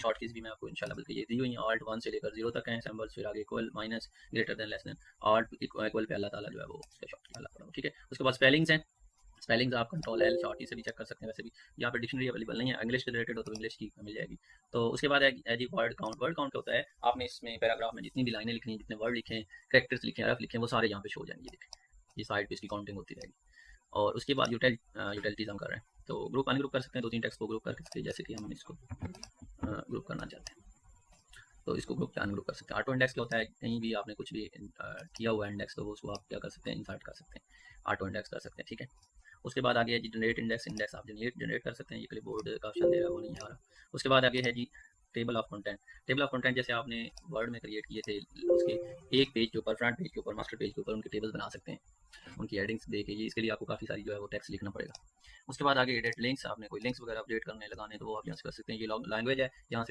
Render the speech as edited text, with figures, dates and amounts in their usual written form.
Short keys भी मैं आपको इंशाल्लाह बल्कि ये दी हुई है, ऑल्ट 1 से लेकर 0 तक है सिंबल्स, फिर आगे equal, minus, greater than, less than, alt equal पे अल्लाह ताला जो है वो उसका शॉर्ट की अल्लाह पड़ा, ठीक है। उसके बाद स्पेलिंग्स हैं, स्पेलिंग्स आप कंट्रोल एल शॉर्ट की से भी चेक कर सकते हैं, वैसे भी यहाँ पे डिक्शनरी अवेलेबल नहीं है, इंग्लिश से रिलेटेड हो तो इंग्लिश की मिल जाएगी। तो उसके बाद है जी वर्ड काउंट। वर्ड काउंट क्या होता है, आपने इसमें पैराग्राफ में जितनी भी लाइनें लिखनी है, जितने वर्ड लिखे हैं, कैरेक्टर्स लिखे हैं, हरफ लिखे हैं, वो सारे यहाँ पे शो हो जाएंगे, ये देखें, ये साइड पे इसकी काउंटिंग होती रहेगी। और उसके बाद यूटिलिटीज हम कर रहे हैं, तो ग्रुप अनग्रुप कर सकते हैं, 2-3 टेक्स्ट को ग्रुप करके, जैसे कि हम इसको ग्रुप करना चाहते हैं तो इसको ग्रुप अनग्रुप कर सकते हैं। ऑटो इंडेक्स क्या होता है, कहीं भी आपने कुछ भी किया हुआ है इंडेक्स, तो वो उसको आप क्या कर सकते हैं, इंसर्ट कर सकते हैं, ऑटो इंडेक्स कर सकते हैं, ठीक है। उसके बाद आगे है जी जनरेट इंडेक्स। इंडेक्स आप जनरेट कर सकते हैं, ये क्लिपबोर्ड का ऑप्शन दे रहा है, वो नहीं आ रहा। उसके बाद आगे है जी table of content. Table of content जैसे आपने वर्ड में क्रिएट किए थे, उसके एक पेज के ऊपर, फ्रंट पेज के ऊपर, मास्टर पेज के ऊपर उनके टेबल्स बना सकते हैं, उनकी हेडिंग्स दे के। ये इसके लिए आपको काफ़ी सारी जो है वो टेक्स्ट लिखना पड़ेगा। उसके बाद आगे एडिट लिंक्स, आपने कोई लिंक्स वगैरह अपडेट करने लगाने, तो वो आप यहाँ से कर सकते हैं। ये लैंग्वेज है, यहाँ से